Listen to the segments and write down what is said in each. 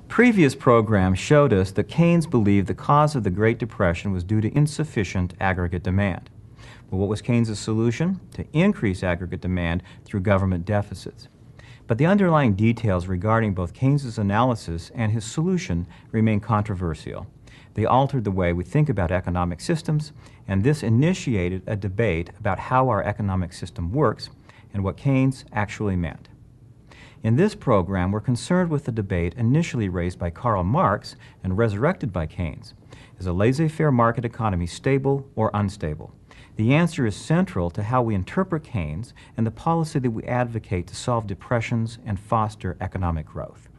Previous programs showed us that Keynes believed the cause of the Great Depression was due to insufficient aggregate demand. Well, what was Keynes' solution? To increase aggregate demand through government deficits. But the underlying details regarding both Keynes' analysis and his solution remain controversial. They altered the way we think about economic systems, and this initiated a debate about how our economic system works and what Keynes actually meant. In this program, we're concerned with the debate initially raised by Karl Marx and resurrected by Keynes. Is a laissez-faire market economy stable or unstable? The answer is central to how we interpret Keynes and the policy that we advocate to solve depressions and foster economic growth.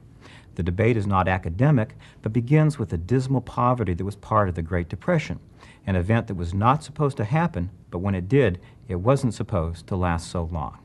The debate is not academic, but begins with the dismal poverty that was part of the Great Depression, an event that was not supposed to happen, but when it did, it wasn't supposed to last so long.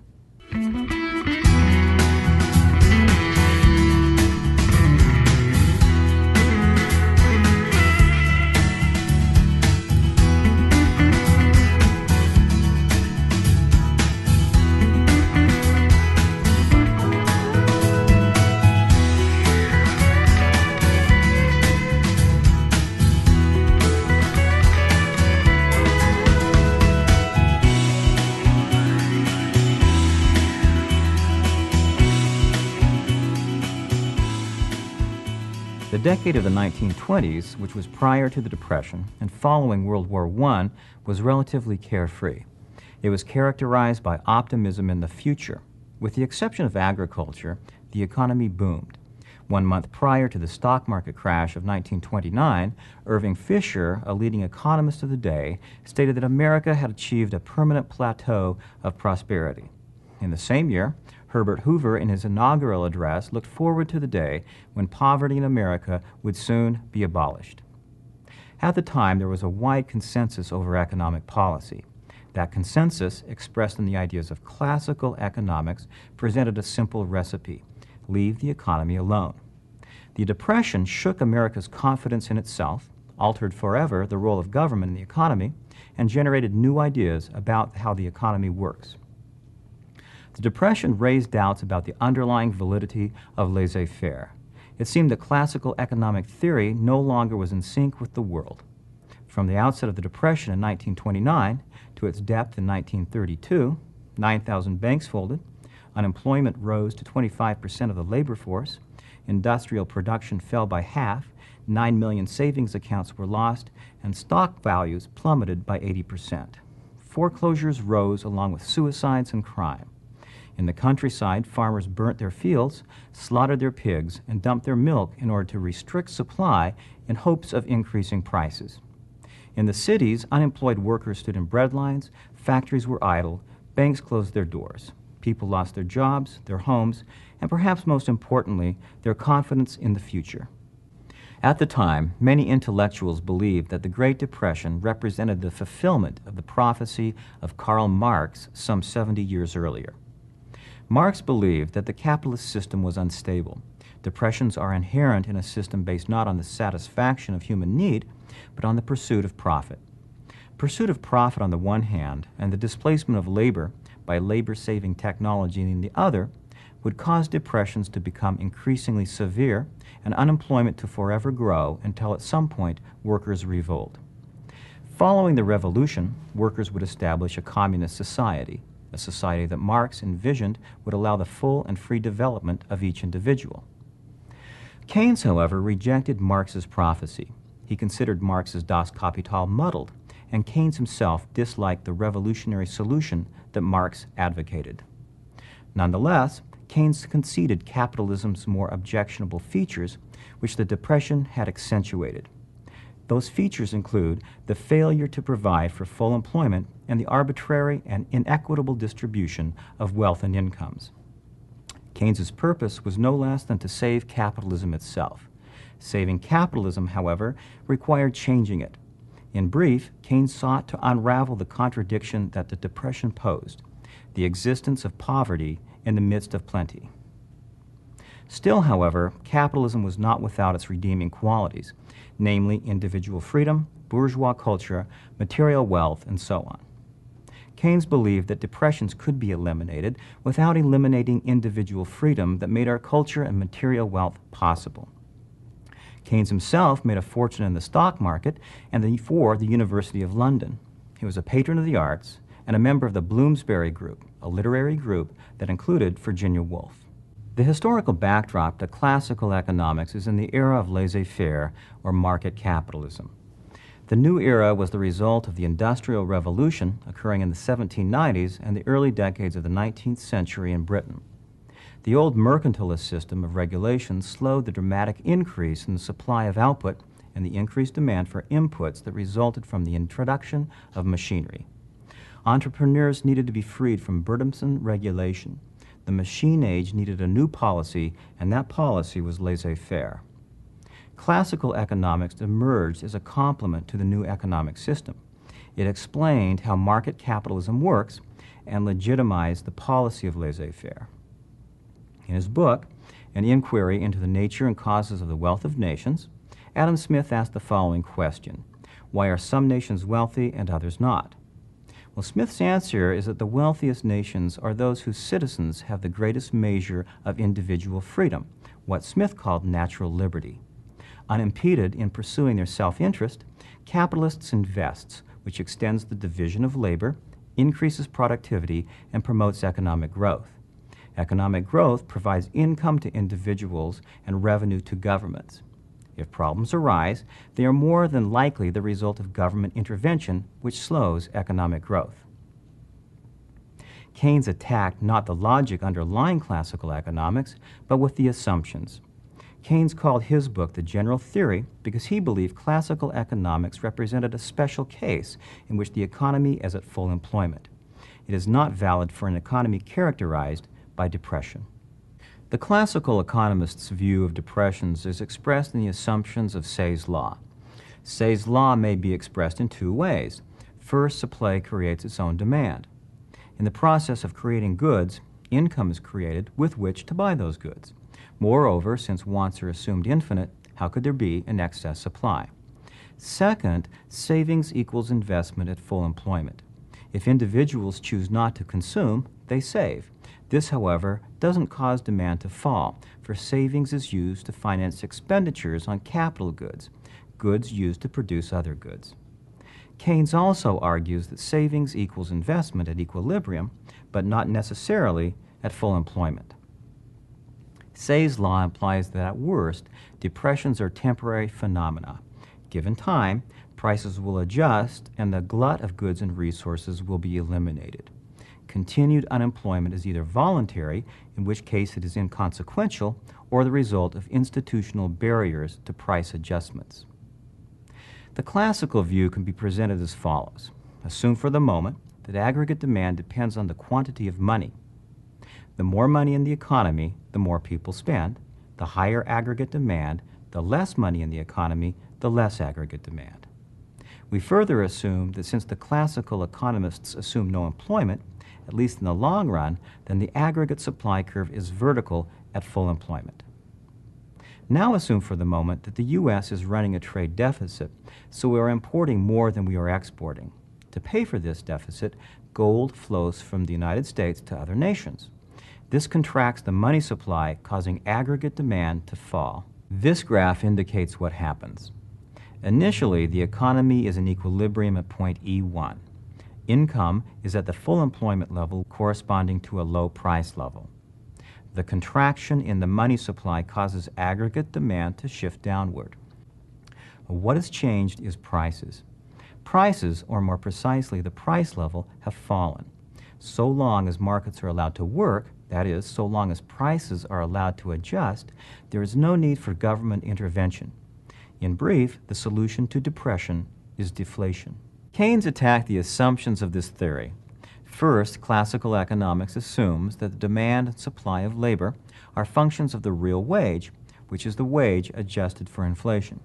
The decade of the 1920s, which was prior to the Depression and following World War I, was relatively carefree. It was characterized by optimism in the future. With the exception of agriculture, the economy boomed. 1 month prior to the stock market crash of 1929, Irving Fisher, a leading economist of the day, stated that America had achieved a permanent plateau of prosperity. In the same year, Herbert Hoover, in his inaugural address, looked forward to the day when poverty in America would soon be abolished. At the time, there was a wide consensus over economic policy. That consensus, expressed in the ideas of classical economics, presented a simple recipe: leave the economy alone. The Depression shook America's confidence in itself, altered forever the role of government in the economy, and generated new ideas about how the economy works. The Depression raised doubts about the underlying validity of laissez-faire. It seemed that classical economic theory no longer was in sync with the world. From the outset of the Depression in 1929 to its depth in 1932, 9,000 banks folded, unemployment rose to 25% of the labor force, industrial production fell by half, 9 million savings accounts were lost, and stock values plummeted by 80%. Foreclosures rose along with suicides and crime. In the countryside, farmers burnt their fields, slaughtered their pigs, and dumped their milk in order to restrict supply in hopes of increasing prices. In the cities, unemployed workers stood in bread lines, factories were idle, banks closed their doors. People lost their jobs, their homes, and perhaps most importantly, their confidence in the future. At the time, many intellectuals believed that the Great Depression represented the fulfillment of the prophecy of Karl Marx some 70 years earlier. Marx believed that the capitalist system was unstable. Depressions are inherent in a system based not on the satisfaction of human need, but on the pursuit of profit. Pursuit of profit on the one hand, and the displacement of labor by labor-saving technology on the other, would cause depressions to become increasingly severe and unemployment to forever grow until at some point workers revolt. Following the revolution, workers would establish a communist society, a society that Marx envisioned would allow the full and free development of each individual. Keynes, however, rejected Marx's prophecy. He considered Marx's Das Kapital muddled, and Keynes himself disliked the revolutionary solution that Marx advocated. Nonetheless, Keynes conceded capitalism's more objectionable features, which the Depression had accentuated. Those features include the failure to provide for full employment and the arbitrary and inequitable distribution of wealth and incomes. Keynes's purpose was no less than to save capitalism itself. Saving capitalism, however, required changing it. In brief, Keynes sought to unravel the contradiction that the Depression posed, the existence of poverty in the midst of plenty. Still, however, capitalism was not without its redeeming qualities, namely individual freedom, bourgeois culture, material wealth, and so on. Keynes believed that depressions could be eliminated without eliminating individual freedom that made our culture and material wealth possible. Keynes himself made a fortune in the stock market and for the University of London. He was a patron of the arts and a member of the Bloomsbury Group, a literary group that included Virginia Woolf. The historical backdrop to classical economics is in the era of laissez-faire or market capitalism. The new era was the result of the Industrial Revolution occurring in the 1790s and the early decades of the 19th century in Britain. The old mercantilist system of regulation slowed the dramatic increase in the supply of output and the increased demand for inputs that resulted from the introduction of machinery. Entrepreneurs needed to be freed from burdensome regulation. The machine age needed a new policy, and that policy was laissez-faire. Classical economics emerged as a complement to the new economic system. It explained how market capitalism works and legitimized the policy of laissez-faire. In his book, An Inquiry into the Nature and Causes of the Wealth of Nations, Adam Smith asked the following question: why are some nations wealthy and others not? Well, Smith's answer is that the wealthiest nations are those whose citizens have the greatest measure of individual freedom, what Smith called natural liberty. Unimpeded in pursuing their self-interest, capitalists invest, which extends the division of labor, increases productivity, and promotes economic growth. Economic growth provides income to individuals and revenue to governments. If problems arise, they are more than likely the result of government intervention, which slows economic growth. Keynes attacked not the logic underlying classical economics, but with the assumptions. Keynes called his book The General Theory because he believed classical economics represented a special case in which the economy is at full employment. It is not valid for an economy characterized by depression. The classical economist's view of depressions is expressed in the assumptions of Say's law. Say's law may be expressed in two ways. First, supply creates its own demand. In the process of creating goods, income is created with which to buy those goods. Moreover, since wants are assumed infinite, how could there be an excess supply? Second, savings equals investment at full employment. If individuals choose not to consume, they save. This, however, doesn't cause demand to fall, for savings is used to finance expenditures on capital goods, goods used to produce other goods. Keynes also argues that savings equals investment at equilibrium, but not necessarily at full employment. Say's law implies that at worst, depressions are temporary phenomena. Given time, prices will adjust and the glut of goods and resources will be eliminated. Continued unemployment is either voluntary, in which case it is inconsequential, or the result of institutional barriers to price adjustments. The classical view can be presented as follows. Assume for the moment that aggregate demand depends on the quantity of money. The more money in the economy, the more people spend. The higher aggregate demand, the less money in the economy, the less aggregate demand. We further assume that since the classical economists assume no employment, at least in the long run, then the aggregate supply curve is vertical at full employment. Now assume for the moment that the U.S. is running a trade deficit, so we are importing more than we are exporting. To pay for this deficit, gold flows from the United States to other nations. This contracts the money supply, causing aggregate demand to fall. This graph indicates what happens. Initially, the economy is in equilibrium at point E1. Income is at the full employment level corresponding to a low price level. The contraction in the money supply causes aggregate demand to shift downward. What has changed is prices. Prices, or more precisely the price level, have fallen. So long as markets are allowed to work, that is, so long as prices are allowed to adjust, there is no need for government intervention. In brief, the solution to depression is deflation. Keynes attacked the assumptions of this theory. First, classical economics assumes that the demand and supply of labor are functions of the real wage, which is the wage adjusted for inflation.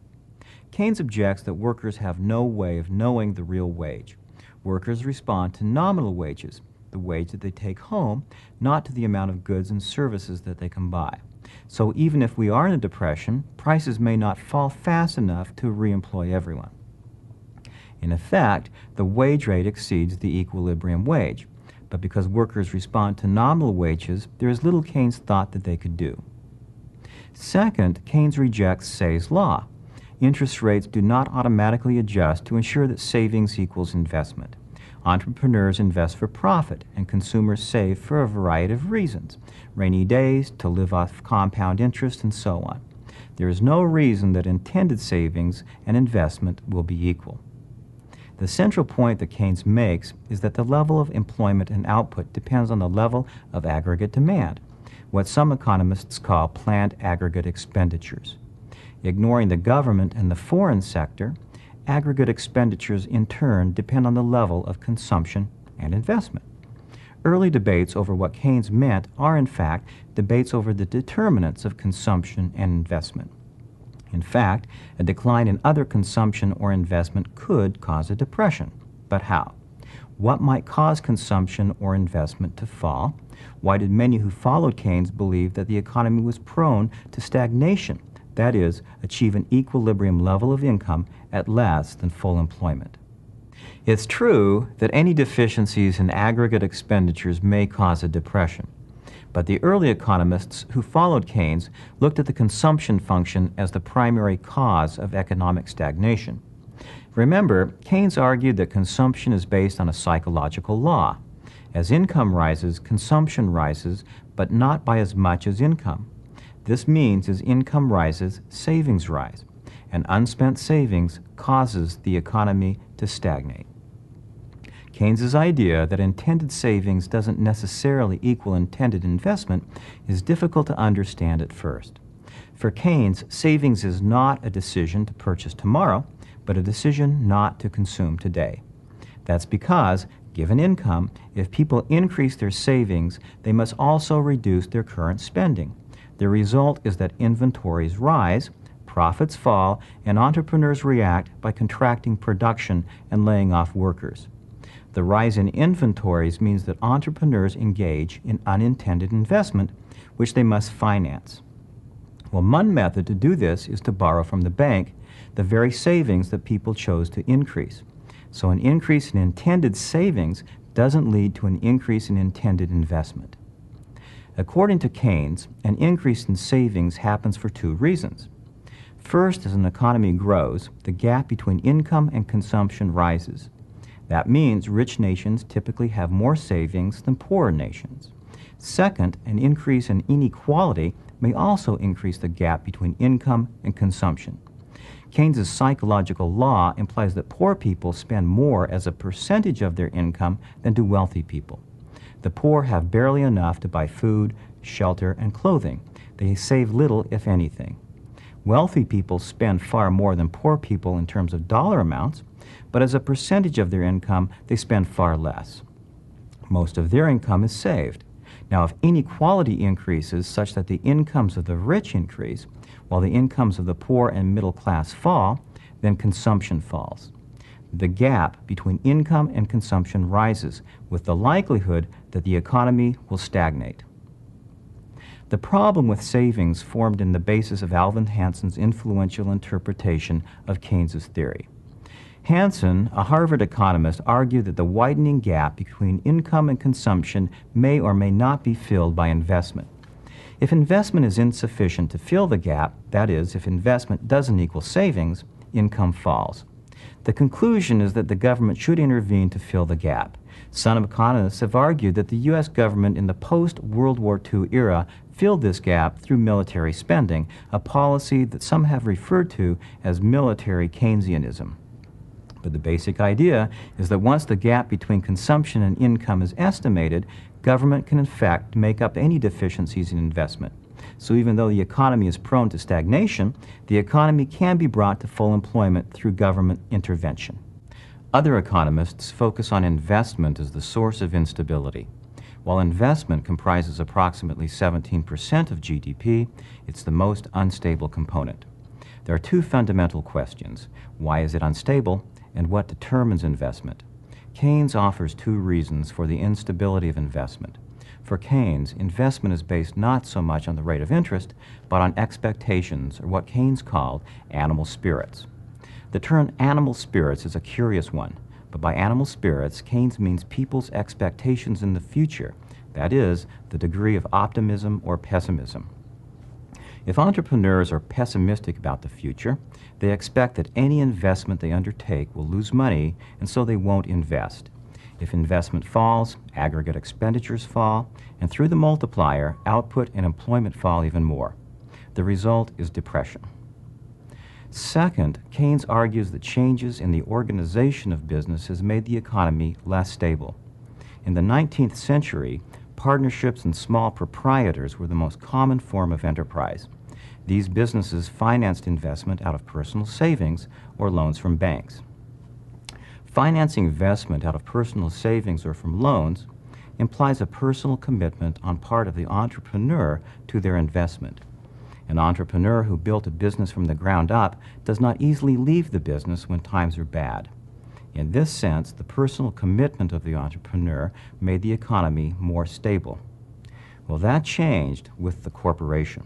Keynes objects that workers have no way of knowing the real wage. Workers respond to nominal wages, the wage that they take home, not to the amount of goods and services that they can buy. So even if we are in a depression, prices may not fall fast enough to re-employ everyone. In effect, the wage rate exceeds the equilibrium wage, but because workers respond to nominal wages, there is little Keynes thought that they could do. Second, Keynes rejects Say's law. interest rates do not automatically adjust to ensure that savings equals investment. Entrepreneurs invest for profit, and consumers save for a variety of reasons: rainy days, to live off compound interest, and so on. There is no reason that intended savings and investment will be equal. The central point that Keynes makes is that the level of employment and output depends on the level of aggregate demand, what some economists call planned aggregate expenditures. Ignoring the government and the foreign sector, aggregate expenditures in turn depend on the level of consumption and investment. Early debates over what Keynes meant are, in fact, debates over the determinants of consumption and investment. In fact, a decline in other consumption or investment could cause a depression. But how? What might cause consumption or investment to fall? Why did many who followed Keynes believe that the economy was prone to stagnation, that is, achieve an equilibrium level of income at less than full employment? It's true that any deficiencies in aggregate expenditures may cause a depression, but the early economists who followed Keynes looked at the consumption function as the primary cause of economic stagnation. Remember, Keynes argued that consumption is based on a psychological law. As income rises, consumption rises, but not by as much as income. This means as income rises, savings rise, and unspent savings causes the economy to stagnate. Keynes's idea that intended savings doesn't necessarily equal intended investment is difficult to understand at first. For Keynes, savings is not a decision to purchase tomorrow, but a decision not to consume today. That's because, given income, if people increase their savings, they must also reduce their current spending. The result is that inventories rise, profits fall, and entrepreneurs react by contracting production and laying off workers. The rise in inventories means that entrepreneurs engage in unintended investment, which they must finance. Well, one method to do this is to borrow from the bank the very savings that people chose to increase. So an increase in intended savings doesn't lead to an increase in intended investment. According to Keynes, an increase in savings happens for two reasons. First, as an economy grows, the gap between income and consumption rises. That means rich nations typically have more savings than poorer nations. Second, an increase in inequality may also increase the gap between income and consumption. Keynes's psychological law implies that poor people spend more as a percentage of their income than do wealthy people. The poor have barely enough to buy food, shelter, and clothing. They save little, if anything. Wealthy people spend far more than poor people in terms of dollar amounts, but as a percentage of their income, they spend far less. Most of their income is saved. Now, if inequality increases such that the incomes of the rich increase, while the incomes of the poor and middle class fall, then consumption falls. The gap between income and consumption rises, with the likelihood that the economy will stagnate. The problem with savings formed in the basis of Alvin Hansen's influential interpretation of Keynes's theory. Hansen, a Harvard economist, argued that the widening gap between income and consumption may or may not be filled by investment. If investment is insufficient to fill the gap, that is, if investment doesn't equal savings, income falls. The conclusion is that the government should intervene to fill the gap. Some economists have argued that the U.S. government in the post-World War II era filled this gap through military spending, a policy that some have referred to as military Keynesianism. But the basic idea is that once the gap between consumption and income is estimated, government can in fact make up any deficiencies in investment. So even though the economy is prone to stagnation, the economy can be brought to full employment through government intervention. Other economists focus on investment as the source of instability. While investment comprises approximately 17% of GDP, it's the most unstable component. There are two fundamental questions. Why is it unstable, and what determines investment? Keynes offers two reasons for the instability of investment. For Keynes, investment is based not so much on the rate of interest, but on expectations, or what Keynes called animal spirits. The term animal spirits is a curious one, but by animal spirits, Keynes means people's expectations in the future, that is, the degree of optimism or pessimism. If entrepreneurs are pessimistic about the future, they expect that any investment they undertake will lose money, and so they won't invest. If investment falls, aggregate expenditures fall, and through the multiplier, output and employment fall even more. The result is depression. Second, Keynes argues that changes in the organization of business has made the economy less stable. In the 19th century, partnerships and small proprietors were the most common form of enterprise. These businesses financed investment out of personal savings or loans from banks. Financing investment out of personal savings or from loans implies a personal commitment on part of the entrepreneur to their investment. An entrepreneur who built a business from the ground up does not easily leave the business when times are bad. In this sense, the personal commitment of the entrepreneur made the economy more stable. Well, that changed with the corporation.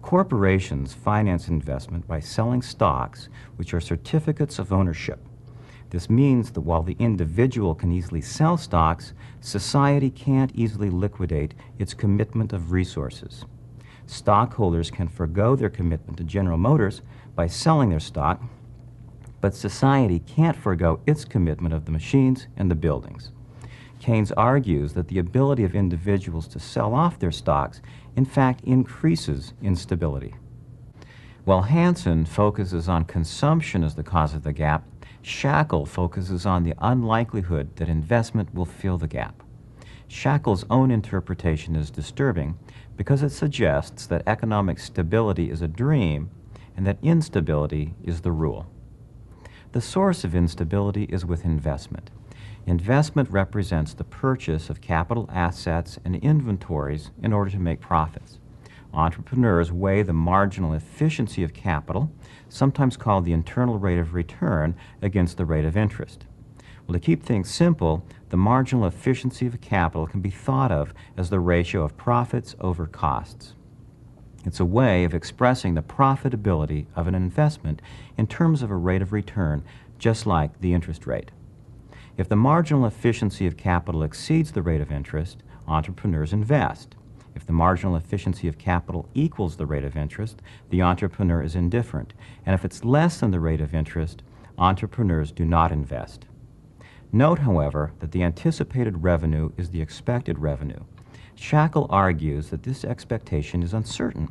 Corporations finance investment by selling stocks, which are certificates of ownership. This means that while the individual can easily sell stocks, society can't easily liquidate its commitment of resources. Stockholders can forgo their commitment to General Motors by selling their stock, but society can't forgo its commitment of the machines and the buildings. Keynes argues that the ability of individuals to sell off their stocks in fact increases instability. While Hansen focuses on consumption as the cause of the gap, Shackle focuses on the unlikelihood that investment will fill the gap. Shackle's own interpretation is disturbing because it suggests that economic stability is a dream and that instability is the rule. The source of instability is with investment. Investment represents the purchase of capital assets and inventories in order to make profits. Entrepreneurs weigh the marginal efficiency of capital, sometimes called the internal rate of return, against the rate of interest. Well, to keep things simple, the marginal efficiency of capital can be thought of as the ratio of profits over costs. It's a way of expressing the profitability of an investment in terms of a rate of return, just like the interest rate. If the marginal efficiency of capital exceeds the rate of interest, entrepreneurs invest. If the marginal efficiency of capital equals the rate of interest, the entrepreneur is indifferent. And if it's less than the rate of interest, entrepreneurs do not invest. Note, however, that the anticipated revenue is the expected revenue. Shackle argues that this expectation is uncertain.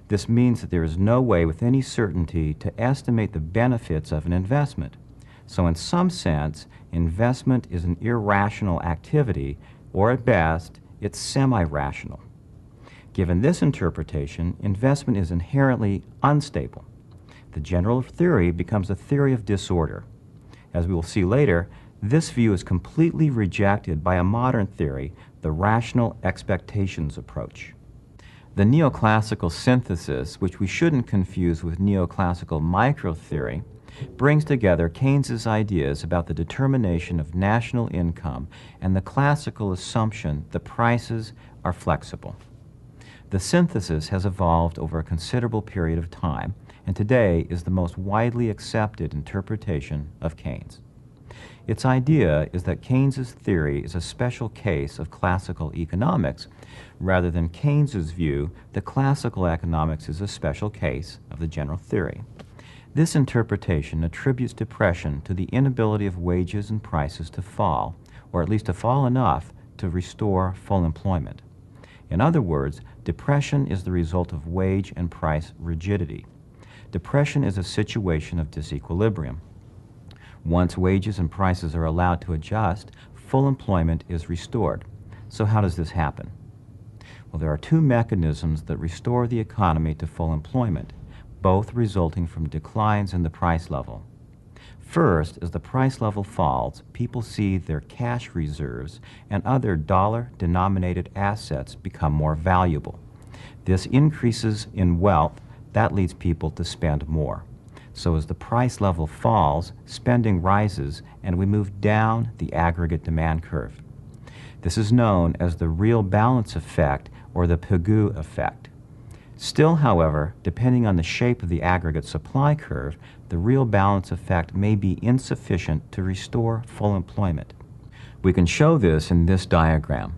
This means that there is no way with any certainty to estimate the benefits of an investment. So in some sense, investment is an irrational activity, or at best, it's semi-rational. Given this interpretation, investment is inherently unstable. The general theory becomes a theory of disorder. As we will see later, this view is completely rejected by a modern theory, the rational expectations approach. The neoclassical synthesis, which we shouldn't confuse with neoclassical microtheory, brings together Keynes's ideas about the determination of national income and the classical assumption that prices are flexible. The synthesis has evolved over a considerable period of time, and today is the most widely accepted interpretation of Keynes. Its idea is that Keynes's theory is a special case of classical economics, rather than Keynes's view that classical economics is a special case of the general theory. This interpretation attributes depression to the inability of wages and prices to fall, or at least to fall enough to restore full employment. In other words, depression is the result of wage and price rigidity. Depression is a situation of disequilibrium. Once wages and prices are allowed to adjust, full employment is restored. So how does this happen? Well, there are two mechanisms that restore the economy to full employment, both resulting from declines in the price level. First, as the price level falls, people see their cash reserves and other dollar-denominated assets become more valuable. This increases in wealth. That leads people to spend more. So as the price level falls, spending rises, and we move down the aggregate demand curve. This is known as the real balance effect or the Pigou effect. Still, however, depending on the shape of the aggregate supply curve, the real balance effect may be insufficient to restore full employment. We can show this in this diagram.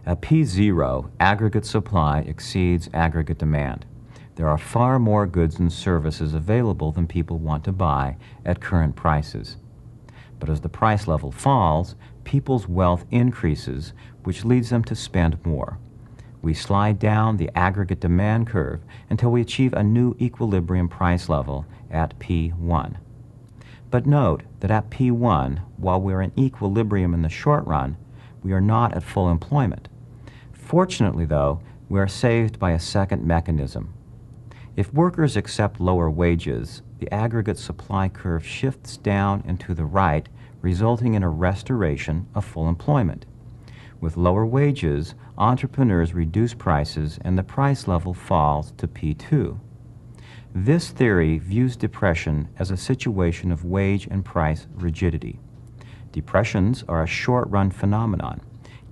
At P0, aggregate supply exceeds aggregate demand. There are far more goods and services available than people want to buy at current prices. But as the price level falls, people's wealth increases, which leads them to spend more. We slide down the aggregate demand curve until we achieve a new equilibrium price level at P1. But note that at P1, while we're in equilibrium in the short run, we are not at full employment. Fortunately, though, we are saved by a second mechanism. If workers accept lower wages, the aggregate supply curve shifts down and to the right, resulting in a restoration of full employment. With lower wages, entrepreneurs reduce prices and the price level falls to P2. This theory views depression as a situation of wage and price rigidity. Depressions are a short-run phenomenon.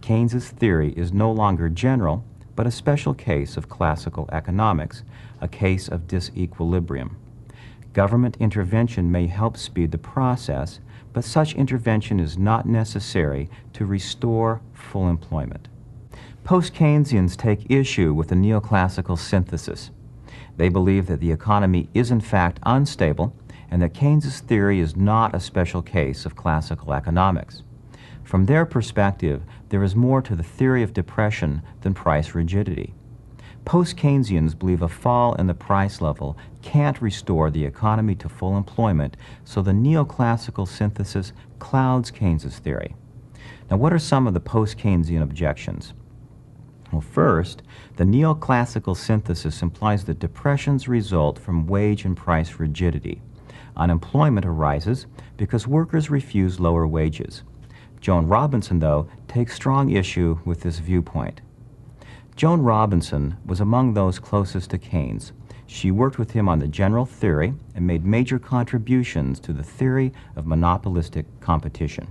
Keynes's theory is no longer general, but a special case of classical economics, a case of disequilibrium. Government intervention may help speed the process, but such intervention is not necessary to restore full employment. Post-Keynesians take issue with the neoclassical synthesis. They believe that the economy is in fact unstable and that Keynes's theory is not a special case of classical economics. From their perspective, there is more to the theory of depression than price rigidity. Post-Keynesians believe a fall in the price level can't restore the economy to full employment, so the neoclassical synthesis clouds Keynes's theory. Now, what are some of the post-Keynesian objections? Well, first, the neoclassical synthesis implies that depressions result from wage and price rigidity. Unemployment arises because workers refuse lower wages. Joan Robinson, though, takes strong issue with this viewpoint. Joan Robinson was among those closest to Keynes. She worked with him on the general theory and made major contributions to the theory of monopolistic competition.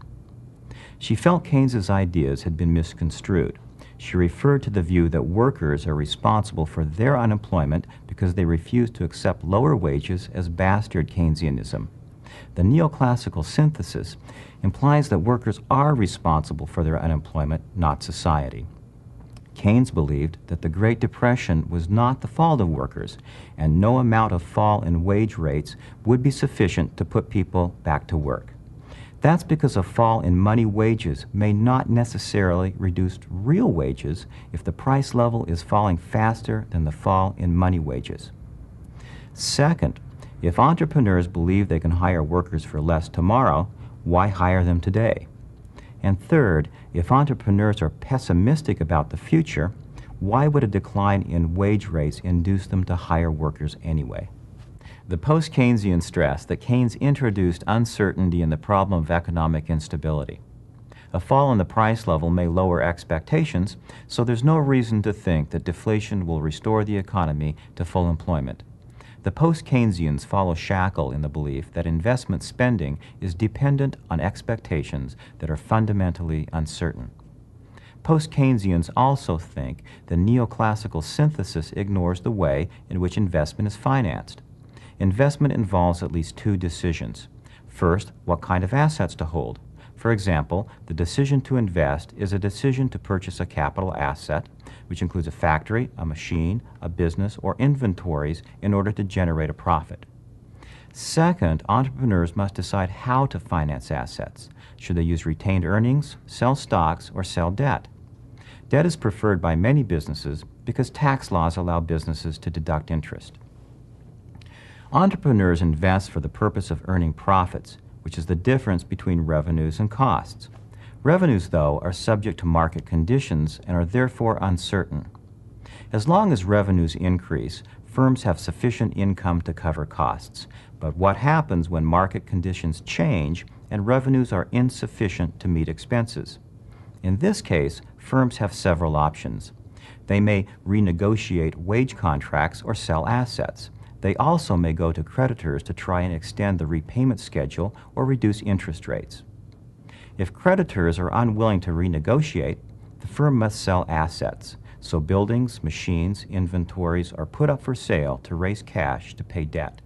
She felt Keynes's ideas had been misconstrued. She referred to the view that workers are responsible for their unemployment because they refuse to accept lower wages as bastard Keynesianism. The neoclassical synthesis implies that workers are responsible for their unemployment, not society. Keynes believed that the Great Depression was not the fault of workers, and no amount of fall in wage rates would be sufficient to put people back to work. That's because a fall in money wages may not necessarily reduce real wages if the price level is falling faster than the fall in money wages. Second, if entrepreneurs believe they can hire workers for less tomorrow, why hire them today? And third, if entrepreneurs are pessimistic about the future, why would a decline in wage rates induce them to hire workers anyway? The post-Keynesians stress that Keynes introduced uncertainty in the problem of economic instability. A fall in the price level may lower expectations, so there's no reason to think that deflation will restore the economy to full employment. The post-Keynesians follow Shackle in the belief that investment spending is dependent on expectations that are fundamentally uncertain. Post-Keynesians also think the neoclassical synthesis ignores the way in which investment is financed. Investment involves at least two decisions. First, what kind of assets to hold. For example, the decision to invest is a decision to purchase a capital asset, which includes a factory, a machine, a business, or inventories in order to generate a profit. Second, entrepreneurs must decide how to finance assets. Should they use retained earnings, sell stocks, or sell debt? Debt is preferred by many businesses because tax laws allow businesses to deduct interest. Entrepreneurs invest for the purpose of earning profits, which is the difference between revenues and costs. Revenues, though, are subject to market conditions and are therefore uncertain. As long as revenues increase, firms have sufficient income to cover costs. But what happens when market conditions change and revenues are insufficient to meet expenses? In this case, firms have several options. They may renegotiate wage contracts or sell assets. They also may go to creditors to try and extend the repayment schedule or reduce interest rates. If creditors are unwilling to renegotiate, the firm must sell assets, so buildings, machines, inventories are put up for sale to raise cash to pay debt.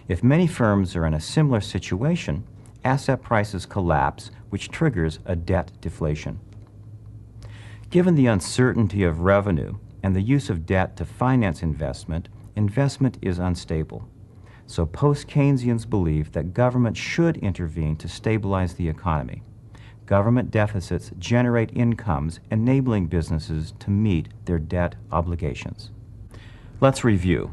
If many firms are in a similar situation, asset prices collapse, which triggers a debt deflation. Given the uncertainty of revenue and the use of debt to finance investment, investment is unstable. So post-Keynesians believe that government should intervene to stabilize the economy. Government deficits generate incomes enabling businesses to meet their debt obligations. Let's review.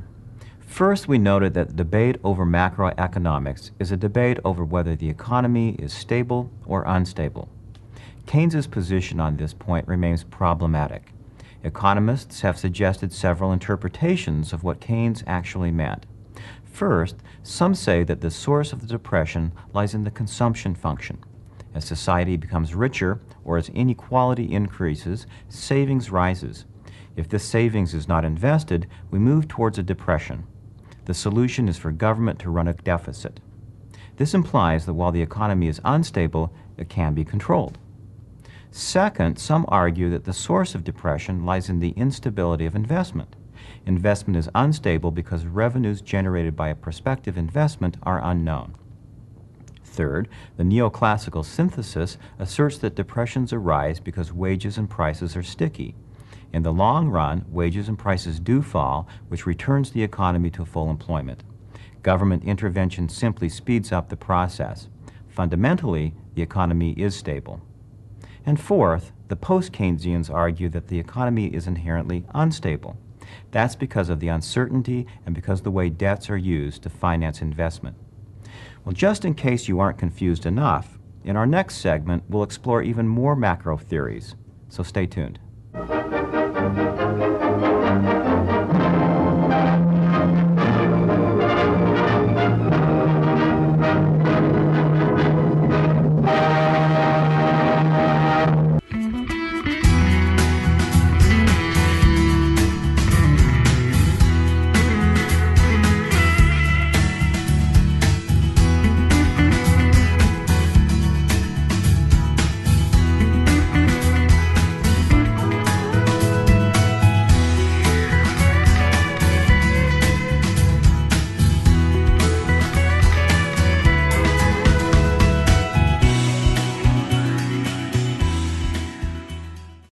First, we noted that the debate over macroeconomics is a debate over whether the economy is stable or unstable. Keynes's position on this point remains problematic. Economists have suggested several interpretations of what Keynes actually meant. First, some say that the source of the depression lies in the consumption function. As society becomes richer or as inequality increases, savings rises. If this savings is not invested, we move towards a depression. The solution is for government to run a deficit. This implies that while the economy is unstable, it can be controlled. Second, some argue that the source of depression lies in the instability of investment. Investment is unstable because revenues generated by a prospective investment are unknown. Third, the neoclassical synthesis asserts that depressions arise because wages and prices are sticky. In the long run, wages and prices do fall, which returns the economy to full employment. Government intervention simply speeds up the process. Fundamentally, the economy is stable. And fourth, the post-Keynesians argue that the economy is inherently unstable. That's because of the uncertainty and because of the way debts are used to finance investment. Well, just in case you aren't confused enough, in our next segment, we'll explore even more macro theories. So stay tuned.